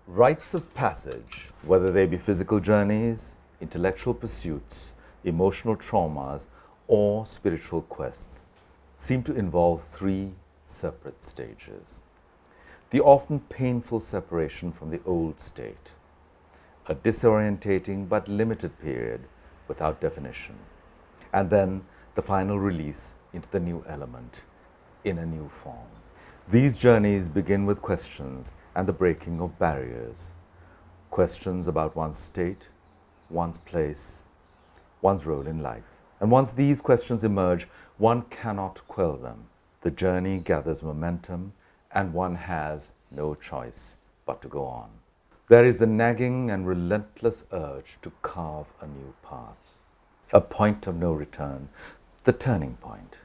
Rites of passage, whether they be physical journeys, intellectual pursuits, emotional traumas, or spiritual quests, seem to involve three separate stages. The often painful separation from the old state, a disorientating but limited period without definition, and then the final release into the new element in a new form. These journeys begin with questions and the breaking of barriers. Questions about one's state, one's place, one's role in life. And once these questions emerge, one cannot quell them. The journey gathers momentum and one has no choice but to go on. There is the nagging and relentless urge to carve a new path, a point of no return, the turning point.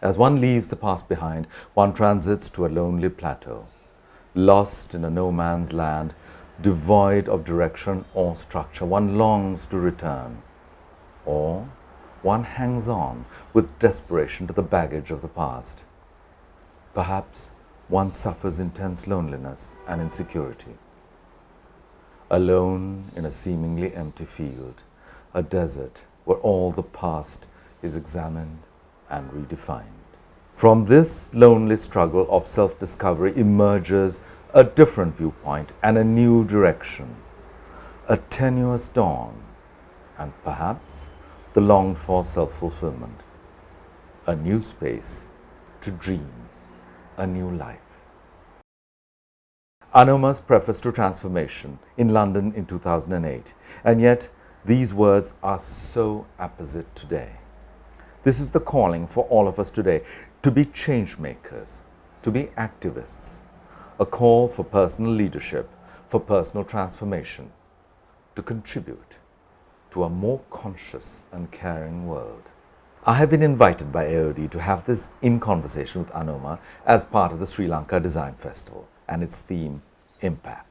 As one leaves the past behind, one transits to a lonely plateau, lost in a no man's land, devoid of direction or structure. One longs to return, or one hangs on with desperation to the baggage of the past. Perhaps one suffers intense loneliness and insecurity. Alone in a seemingly empty field, a desert where all the past is examined and redefined. From this lonely struggle of self-discovery emerges a different viewpoint and a new direction, a tenuous dawn, and perhaps the longed-for self-fulfillment, a new space to dream, a new life. Anoma's preface to Transformation in London in 2008, and yet these words are so apposite today. This is the calling for all of us today, to be change makers, to be activists, a call for personal leadership, for personal transformation, to contribute to a more conscious and caring world. I have been invited by AOD to have this in conversation with Anoma as part of the Sri Lanka Design Festival and its theme, Impact.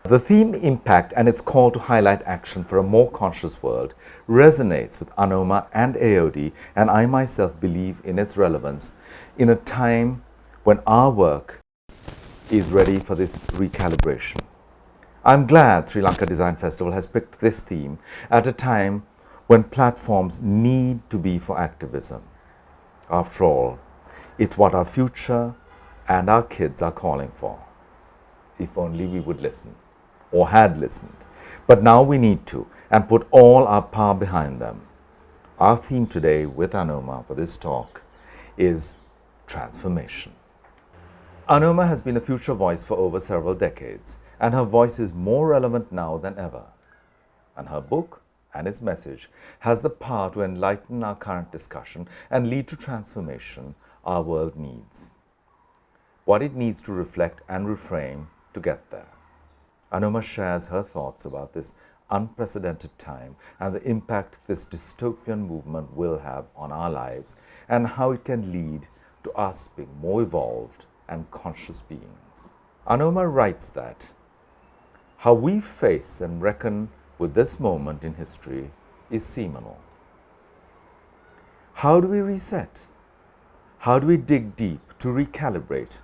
The theme Impact and its call to highlight action for a more conscious world resonates with Anoma and AOD, and I myself believe in its relevance in a time when our work is ready for this recalibration. I'm glad Sri Lanka Design Festival has picked this theme at a time when platforms need to be for activism. After all, it's what our future and our kids are calling for. If only we would listen, or had listened. But now we need to, and put all our power behind them. Our theme today with Anoma for this talk is transformation. Anoma has been a future voice for over several decades, and her voice is more relevant now than ever. And her book and its message has the power to enlighten our current discussion and lead to transformation our world needs. What it needs to reflect and reframe to get there. Anoma shares her thoughts about this unprecedented time and the impact this dystopian movement will have on our lives and how it can lead to us being more evolved and conscious beings. Anoma writes that how we face and reckon with this moment in history is seminal. How do we reset? How do we dig deep to recalibrate?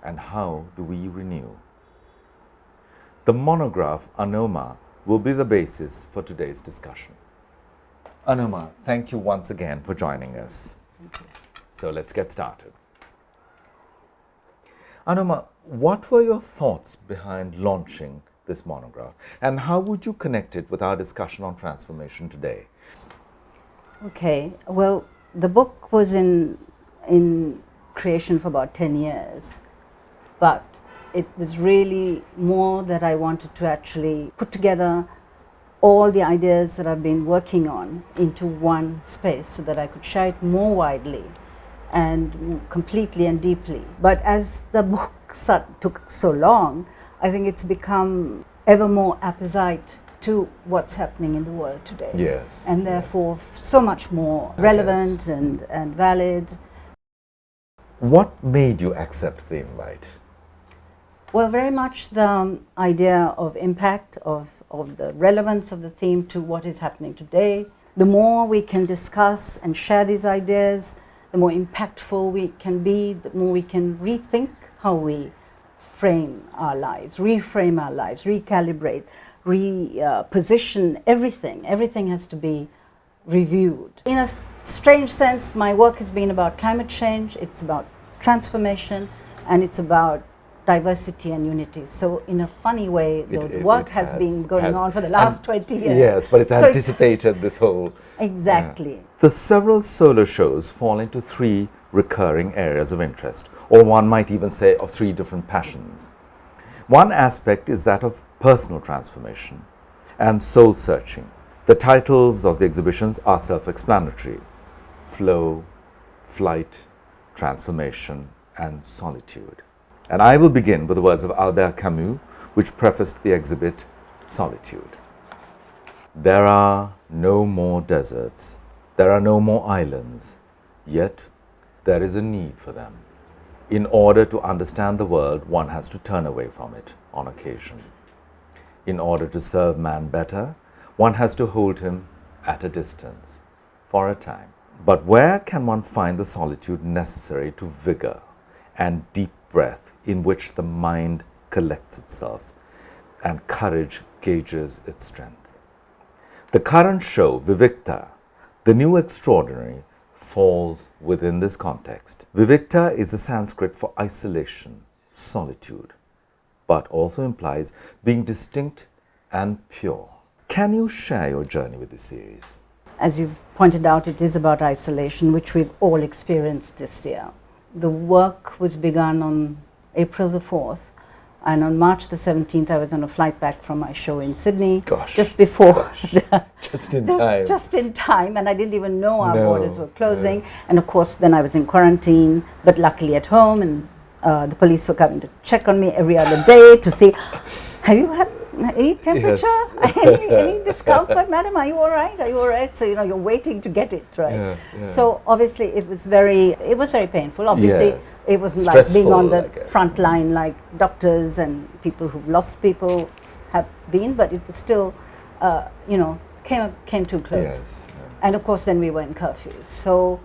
And how do we renew? The monograph Anoma will be the basis for today's discussion. Anoma, thank you once again for joining us. Thank you. So let's get started. Anoma, what were your thoughts behind launching this monograph, and how would you connect it with our discussion on transformation today? Okay, well, the book was in creation for about 10 years, but it was really more that I wanted to actually put together all the ideas that I've been working on into one space so that I could share it more widely and completely and deeply. But as the book took so long, I think it's become ever more apposite to what's happening in the world today. Yes. And therefore so much more relevant and valid. What made you accept the invite? Well, very much the idea of impact, of the relevance of the theme to what is happening today. The more we can discuss and share these ideas, the more impactful we can be, the more we can rethink how we frame our lives, reframe our lives, recalibrate, reposition everything. Everything has to be reviewed. In a strange sense, my work has been about climate change, it's about transformation, and it's about diversity and unity. So in a funny way, the work has been going on for the last 20 years. Yes, but it's anticipated this whole... Exactly. Yeah. The several solo shows fall into three recurring areas of interest, or one might even say of three different passions. One aspect is that of personal transformation and soul searching. The titles of the exhibitions are self-explanatory: Flow, Flight, Transformation, and Solitude. And I will begin with the words of Albert Camus, which prefaced the exhibit, Solitude. There are no more deserts, there are no more islands, yet there is a need for them. In order to understand the world, one has to turn away from it on occasion. In order to serve man better, one has to hold him at a distance for a time. But where can one find the solitude necessary to vigor and deep breath in which the mind collects itself and courage gauges its strength? The current show, Vivikta, the new extraordinary, falls within this context. Vivikta is the Sanskrit for isolation, solitude, but also implies being distinct and pure. Can you share your journey with this series? As you pointed out, it is about isolation, which we've all experienced this year. The work was begun on April the 4th, and on March the 17th I was on a flight back from my show in Sydney. Gosh. Just before Just in time. Just in time, and I didn't even know our No. borders were closing. And of course then I was in quarantine, but luckily at home, and the police were coming to check on me every other day to see, have you had any temperature? Yes. any discomfort, madam? Are you all right? Are you all right? So you're waiting to get it right. Yeah, yeah. So obviously it was very painful. Obviously Yes. it was Stressful, like being on the I guess. front line, like doctors and people who've lost people have been, but it was still, came too close. Yes. And of course then we were in curfew. So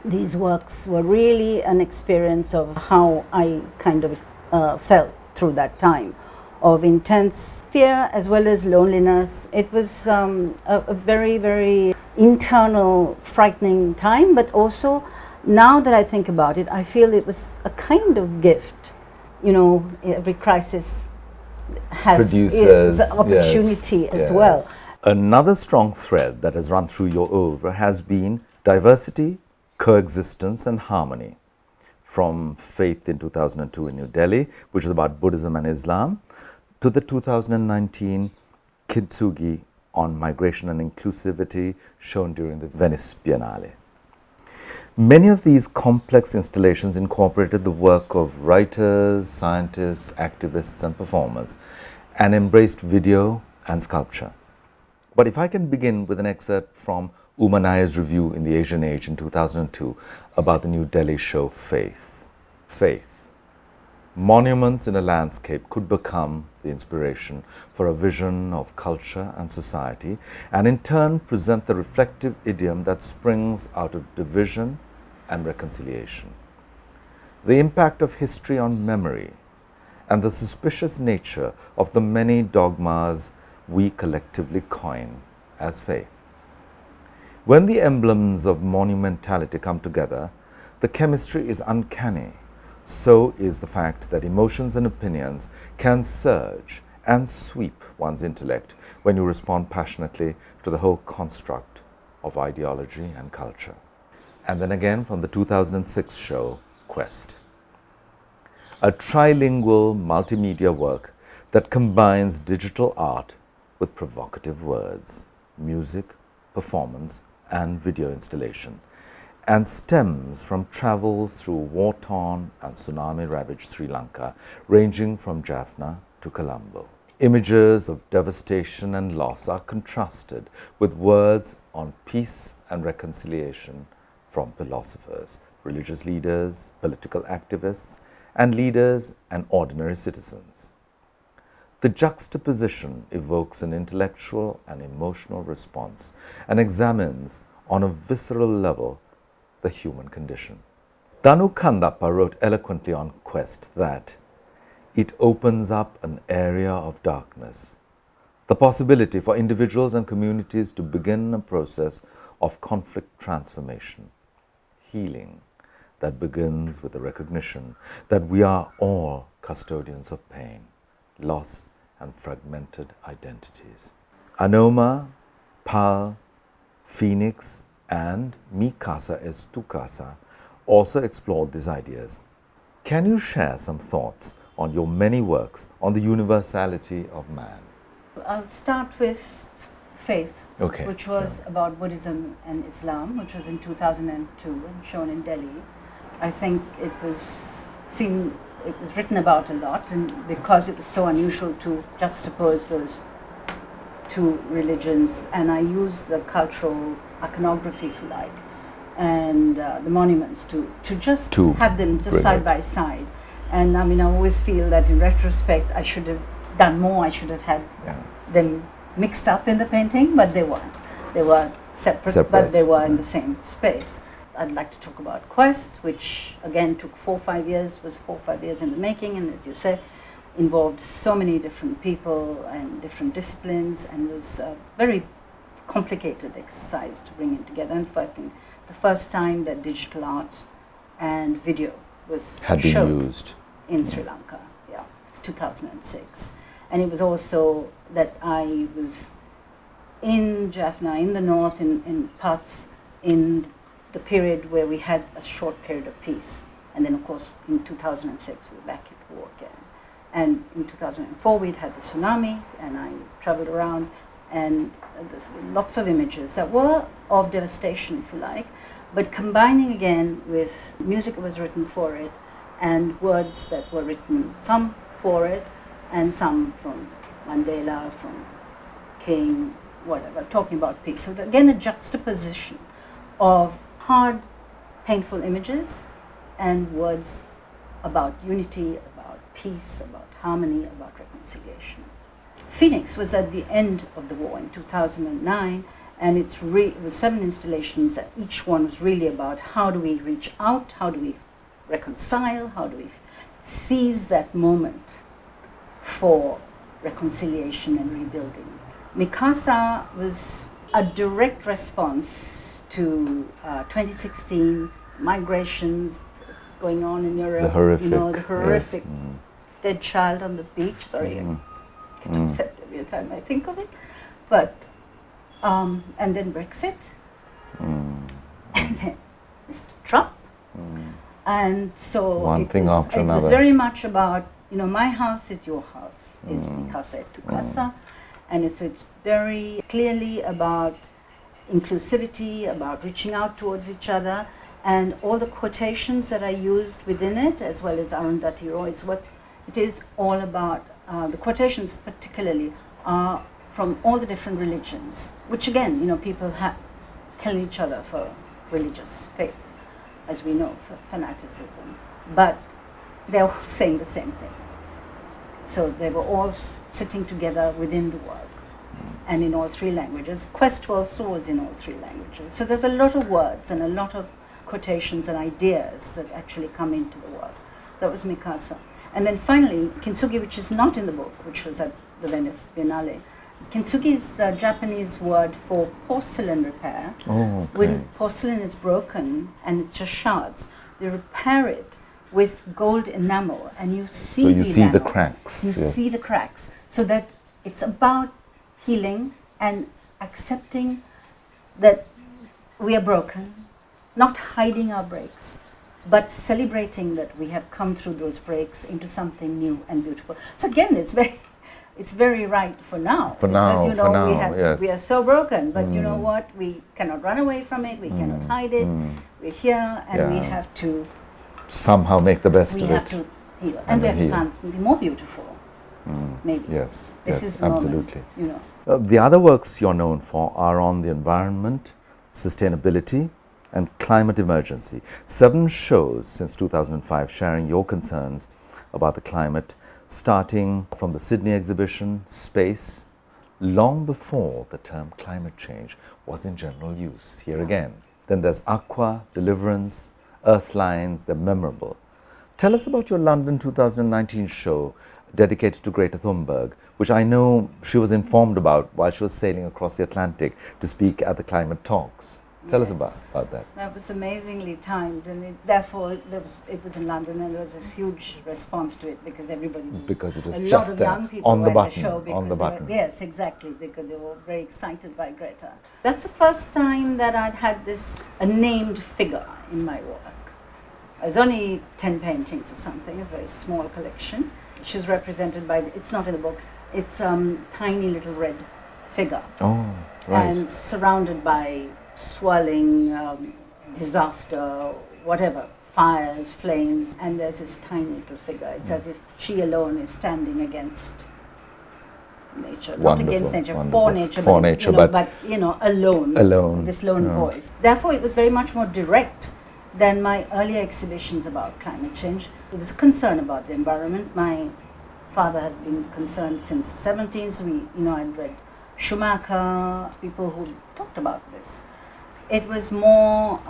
these works were really an experience of how I kind of felt through that time of intense fear as well as loneliness. It was a very, very internal, frightening time, but also now that I think about it, I feel it was a kind of gift. You know, every crisis has Produces, the opportunity yes, as yes. well. Another strong thread that has run through your oeuvre has been diversity, coexistence, and harmony. From Faith in 2002 in New Delhi, which is about Buddhism and Islam, to the 2019 Kintsugi on migration and inclusivity shown during the Venice Biennale. Many of these complex installations incorporated the work of writers, scientists, activists, and performers, and embraced video and sculpture. But if I can begin with an excerpt from Uma Nair's review in the Asian Age in 2002 about the New Delhi show Faith. Faith. Monuments in a landscape could become the inspiration for a vision of culture and society, and in turn present the reflective idiom that springs out of division and reconciliation. The impact of history on memory and the suspicious nature of the many dogmas we collectively coin as faith. When the emblems of monumentality come together, the chemistry is uncanny. So is the fact that emotions and opinions can surge and sweep one's intellect when you respond passionately to the whole construct of ideology and culture. And then again from the 2006 show, Quest. A trilingual multimedia work that combines digital art with provocative words, music, performance, and video installation, and stems from travels through war-torn and tsunami-ravaged Sri Lanka, ranging from Jaffna to Colombo. Images of devastation and loss are contrasted with words on peace and reconciliation from philosophers, religious leaders, political activists, and leaders and ordinary citizens. The juxtaposition evokes an intellectual and emotional response and examines on a visceral level the human condition. Danu Kandappa wrote eloquently on Quest that it opens up an area of darkness, the possibility for individuals and communities to begin a process of conflict transformation, healing that begins with the recognition that we are all custodians of pain, loss, and fragmented identities. Anoma, Pearl, Phoenix, and Mi Casa es Tu Casa also explored these ideas. Can you share some thoughts on your many works on the universality of man? I'll start with Faith, Okay. which was about Buddhism and Islam, which was in 2002 and shown in Delhi. I think it was written about a lot, and because it was so unusual to juxtapose those two religions, and I used the cultural iconography, if you like, and the monuments to just have them just side by side. And I mean, I always feel that in retrospect, I should have done more. I should have had them mixed up in the painting, but they weren't. They were separate. But they were in the same space. I'd like to talk about Quest, which again took 4 or 5 years, was 4 or 5 years in the making, and as you said, involved so many different people and different disciplines, and was a very complicated exercise to bring it together. And I think the first time that digital art and video had been used in Sri Lanka, it's 2006. And it was also that I was in Jaffna, in the north, in parts in the period where we had a short period of peace. And then, of course, in 2006, we were back at war again. And in 2004, we'd had the tsunami, and I traveled around, and there's lots of images that were of devastation, if you like, but combining again with music that was written for it, and words that were written, some for it, and some from Mandela, from King, whatever, talking about peace. So again, a juxtaposition of hard, painful images and words about unity, about peace, about harmony, about reconciliation. Phoenix was at the end of the war in 2009, and it was 7 installations, and each one was really about how do we reach out, how do we reconcile, how do we seize that moment for reconciliation and rebuilding. Mikasa was a direct response to 2016 migrations going on in Europe. The horrific dead child on the beach. Sorry, I get upset every time I think of it. But and then Brexit, and then Mr. Trump, and so it was very much about, my house is your house, is Mikasa et Tu Casa, and it's very clearly about inclusivity, about reaching out towards each other, and all the quotations that I used within it, as well as Arundhati Roy, is what it is all about. The quotations particularly are from all the different religions, which again, people kill each other for religious faith, as we know, for fanaticism, but they're all saying the same thing. So they were all sitting together within the work, and in all 3 languages. Quest also was in all 3 languages. So there's a lot of words and a lot of quotations and ideas that actually come into the work. That was Mikasa. And then finally, kintsugi, which is not in the book, which was at the Venice Biennale. Kintsugi is the Japanese word for porcelain repair. When porcelain is broken and it's just shards, they repair it with gold enamel, and you see the cracks. You see the cracks. So that it's about healing and accepting that we are broken, not hiding our breaks, but celebrating that we have come through those breaks into something new and beautiful. So again, it's very right for now. We are so broken, but you know what? We cannot run away from it. We cannot hide it. We're here, and we have to somehow make the best of it. We have to heal, and we have to be more beautiful. Maybe. Yes, this is the absolutely. Moment, the other works you're known for are on the environment, sustainability, and climate emergency. 7 shows since 2005 sharing your concerns about the climate, starting from the Sydney exhibition, Space, long before the term climate change was in general use, here again. Then there's Aqua, Deliverance, Earthlines, they're memorable. Tell us about your London 2019 show dedicated to Greta Thunberg, which I know she was informed about while she was sailing across the Atlantic to speak at the climate talks. Tell us about that. That was amazingly timed, and therefore it was in London, and there was this huge response to it because everybody was, because it was a just lot of there, young people on the were button, at the show because on the button. yes, exactly, because they were very excited by Greta. That's the first time that I'd had a named figure in my work. It was only 10 paintings or something. It's a very small collection. She was represented by, it's not in the book, it's tiny little red figure. Oh, right. And surrounded by swirling disaster, whatever, fires, flames, and there's this tiny little figure. It's as if she alone is standing against nature, not against nature, for nature, but alone. This lone voice. Therefore, it was very much more direct than my earlier exhibitions about climate change. It was a concern about the environment. My father has been concerned since the 70s. I'd read Schumacher, people who talked about this. It was more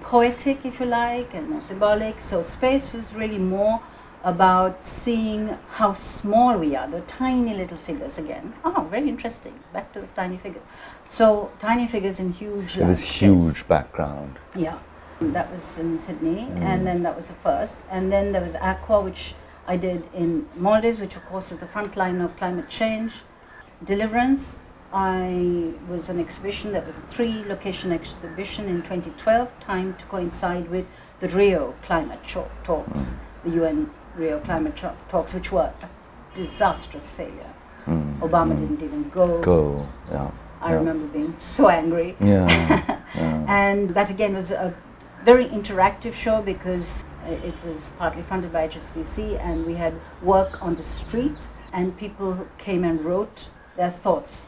poetic, if you like, and more symbolic. So space was really more about seeing how small we are, the tiny little figures again. Oh, very interesting. Back to the tiny figures. So tiny figures in huge landscapes. This huge background. Yeah. That was in Sydney, and then that was the first. And then there was Aqua, which I did in Maldives, which of course is the front line of climate change. Deliverance, I was an exhibition that was a 3-location exhibition in 2012, timed to coincide with the Rio climate talks, the UN Rio climate talks, which were a disastrous failure. Obama didn't even go. I remember being so angry. And that again was a very interactive show because it was partly funded by HSBC, and we had work on the street, and people came and wrote their thoughts.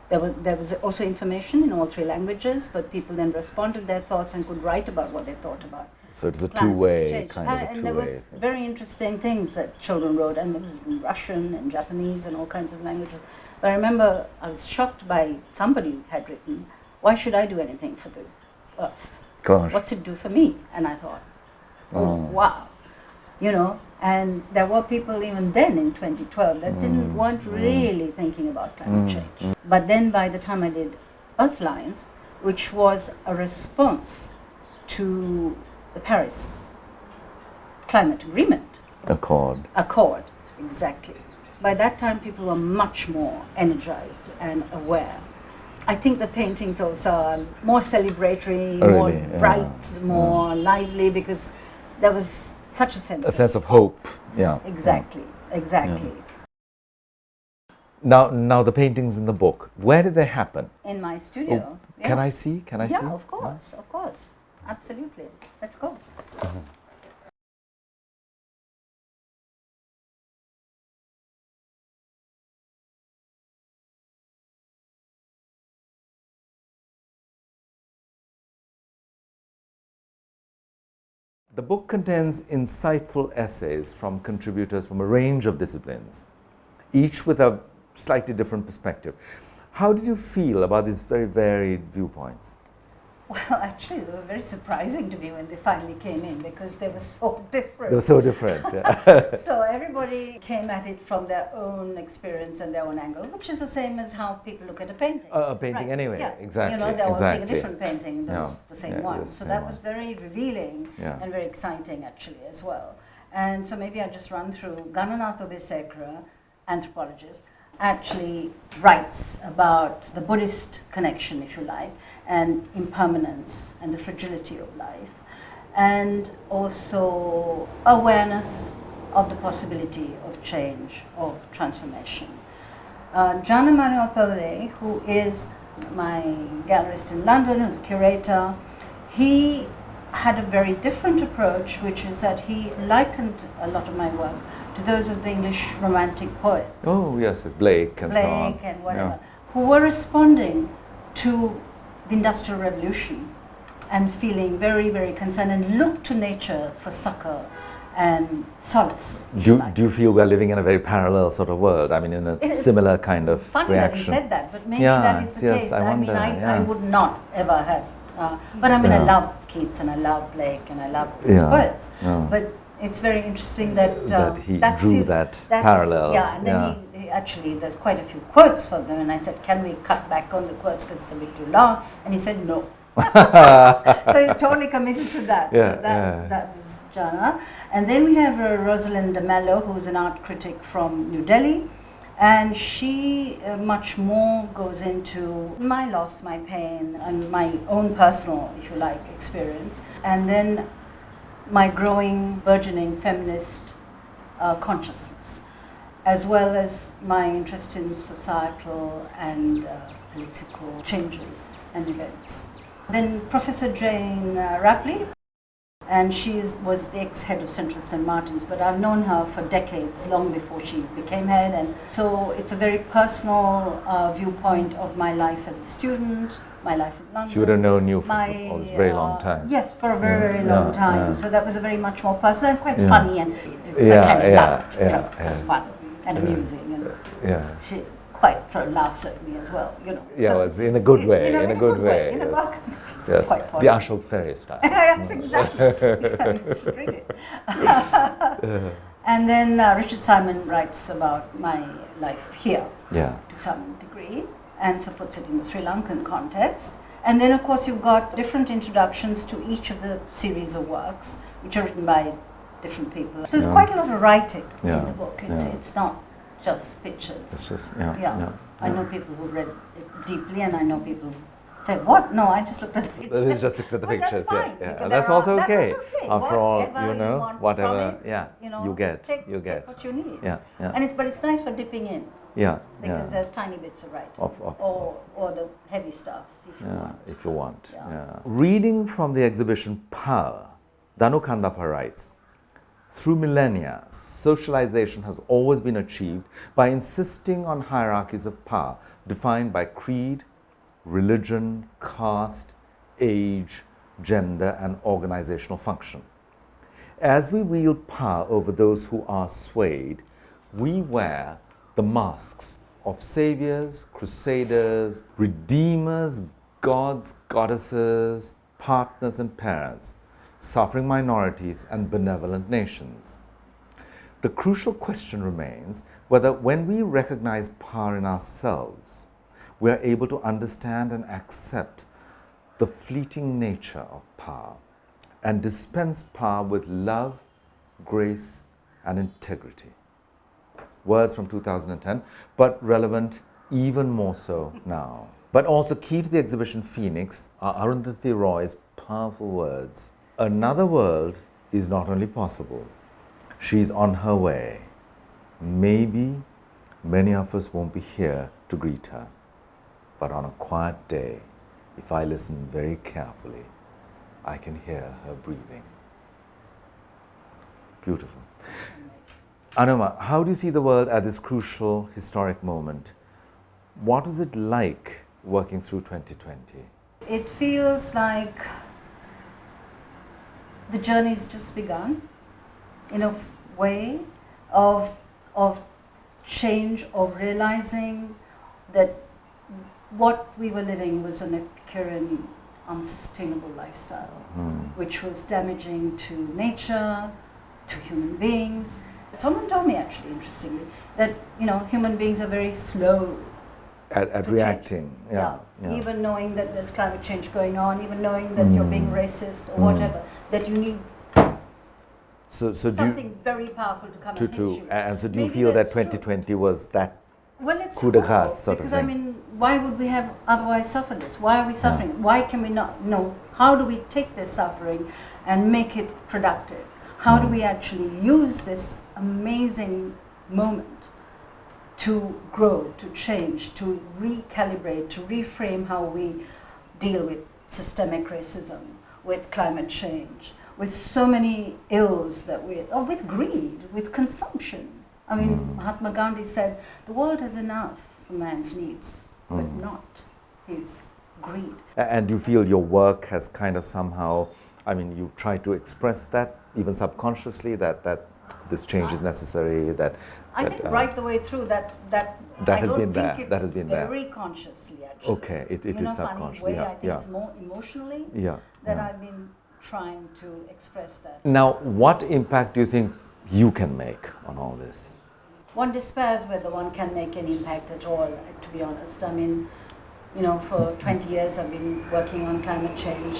There was also information in all 3 languages, but people then responded their thoughts and could write about what they thought about. So it was a two-way kind of a and there was very interesting things that children wrote, and there was Russian and Japanese and all kinds of languages. But I remember I was shocked by somebody had written, "Why should I do anything for the Earth? Gosh. What's it do for me?" And I thought, wow, and there were people even then in 2012 that weren't really thinking about climate change. But then by the time I did Earth Lines, which was a response to the Paris Climate Agreement. Accord, exactly. By that time people were much more energized and aware. I think the paintings also are more celebratory, more bright, more lively, because there was such a sense of hope. Exactly. Now the paintings in the book, where did they happen? In my studio. Can I see? Yeah, of course, absolutely. Let's go. The book contains insightful essays from contributors from a range of disciplines, each with a slightly different perspective. How did you feel about these very varied viewpoints? Well, actually, they were very surprising to me when they finally came in, because they were so different. They were so different. So everybody came at it from their own experience and their own angle, which is the same as how people look at a painting. A painting, right? Anyway, yeah. Exactly. They're all seeing a different painting than the same one. So that was very revealing and very exciting, actually, as well. And so maybe I'll just run through. Gananath Obesekra, anthropologist, actually writes about the Buddhist connection, if you like, and impermanence and the fragility of life, and also awareness of the possibility of change, of transformation. Gian Emanuele Pelle, who is my gallerist in London, who's a curator, he had a very different approach, which is that he likened a lot of my work to those of the English Romantic poets. Oh, yes, it's Blake and so on. Blake and whatever, who were responding to the Industrial Revolution and feeling very, very concerned and looked to nature for succor and solace. Do you feel we're living in a very parallel sort of world? I mean, in a similar kind of funny reaction? Funny that he said that, but maybe that is the case. I would not ever have. But I mean, I love Keats and I love Blake and I love these poets. But it's very interesting that that he that's drew his, that that's, parallel. Yeah, and then he actually, there's quite a few quotes from them, and I said, can we cut back on the quotes because it's a bit too long? And he said no. So he's totally committed to that. Yeah, so that was Jana. And then we have Rosalind Mello, who's an art critic from New Delhi. And she much more goes into my loss, my pain, and my own personal, if you like, experience. And then my growing, burgeoning feminist consciousness, as well as my interest in societal and political changes and events. Then Professor Jane Rapley, and she was the ex-head of Central St. Martin's, but I've known her for decades, long before she became head, and so it's a very personal viewpoint of my life as a student, my life in London. She would have known you for a very long time. Yes, for a very, very long time. So that was a very much more personal and quite funny, and it's I kind of loved it, just fun and amusing, and she quite sort of laughs at me as well, you know. Yeah, so it's in a good way, in a good way. Yes, quite the Ashok Ferrey style. Yes, exactly. You should read it. And then Richard Simon writes about my life here to some degree, and so puts it in the Sri Lankan context. And then, of course, you've got different introductions to each of the series of works, which are written by different people. So there's quite a lot of writing in the book. It's not just pictures. It's just, I know people who read it deeply, and I know people who say, what? No, I just looked at the pictures. They just looked at the pictures, that's fine, That's also okay. That's okay. After all, whatever you get. Take what you need. Yeah. But it's nice for dipping in. Because there's tiny bits of writing. Or the heavy stuff, if you want. Reading from the exhibition Power, Danu Kandappa writes, through millennia, socialization has always been achieved by insisting on hierarchies of power defined by creed, religion, caste, age, gender, and organizational function. As we wield power over those who are swayed, we wear the masks of saviors, crusaders, redeemers, gods, goddesses, partners, and parents, suffering minorities, and benevolent nations. The crucial question remains whether, when we recognize power in ourselves, we are able to understand and accept the fleeting nature of power and dispense power with love, grace, and integrity. Words from 2010, but relevant even more so now. But also key to the exhibition Phoenix are Arundhati Roy's powerful words. Another world is not only possible, she's on her way. Maybe many of us won't be here to greet her, but on a quiet day, if I listen very carefully, I can hear her breathing. Beautiful. Anoma, how do you see the world at this crucial historic moment? What was it like working through 2020? It feels like the journey's just begun, in a way of change, of realizing that what we were living was an Epicurean, unsustainable lifestyle, which was damaging to nature, to human beings. Someone told me, actually, interestingly, that human beings are very slow at reacting. Even knowing that there's climate change going on, even knowing that you're being racist or whatever, that you need something very powerful to come and hit you. And so do you feel that 2020 was that it's coup de grace sort of because thing? Why would we have otherwise suffered this? Why are we suffering? Why can we not know? How do we take this suffering and make it productive? How do we actually use this amazing moment to grow, to change, to recalibrate, to reframe how we deal with systemic racism, with climate change, with so many ills that with greed, with consumption. I mean, Mahatma Gandhi said, the world has enough for man's needs, but not his greed. And do you feel your work has kind of somehow, you've tried to express that, even subconsciously, that this change is necessary, I think right the way through that has been there. That has been there. Very consciously, actually. Okay, it is subconscious. I think it's more emotionally that I've been trying to express that. Now, what impact do you think you can make on all this? One despairs whether one can make any impact at all, to be honest. I mean, you know, for 20 years I've been working on climate change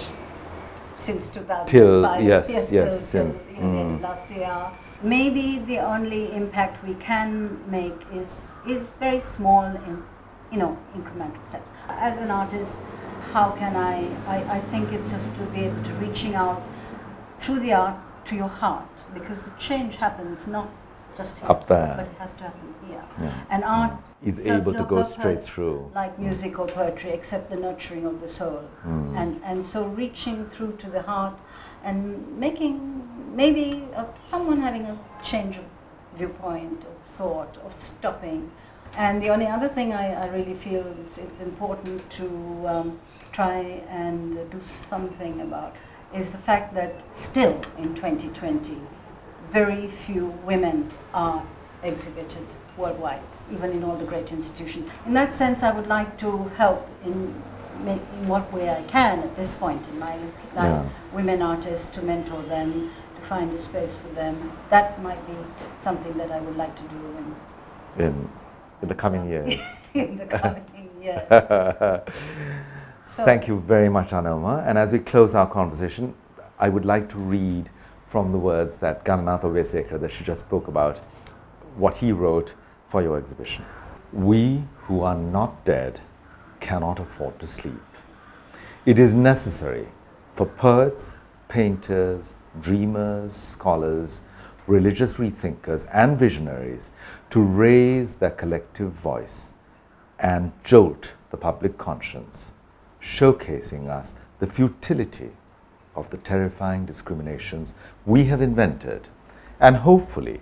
since 2005. Till, yes, till, since. Till, you know, the end of last year. Maybe the only impact we can make is very small in, you know, incremental steps. As an artist, how can I think it's just to be able to reaching out through the art to your heart, because the change happens not just here, Up there. but it has to happen here. Yeah. And art Is serves able to no go purpose straight through. like music or poetry, except the nurturing of the soul. And so reaching through to the heart and making maybe someone having a change of viewpoint, of thought, of stopping. And the only other thing I really feel it's important to try and do something about is the fact that still in 2020, very few women are exhibited worldwide, even in all the great institutions. In that sense, I would like to help in what way I can at this point in my life, women artists, to mentor them, to find a space for them. That might be something that I would like to do In the coming years. in the coming years. Thank you very much, Anoma. And as we close our conversation, I would like to read from the words that Gananatha Vesekara, that she just spoke about, what he wrote for your exhibition. We who are not dead cannot afford to sleep. It is necessary for poets, painters, dreamers, scholars, religious rethinkers and visionaries to raise their collective voice and jolt the public conscience, showcasing us the futility of the terrifying discriminations we have invented, and hopefully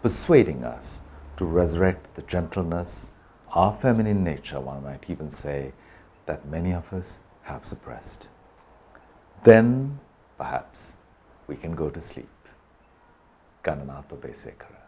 persuading us to resurrect the gentleness, our feminine nature, one might even say, that many of us have suppressed. Then perhaps we can go to sleep. Gananatha Vesekara.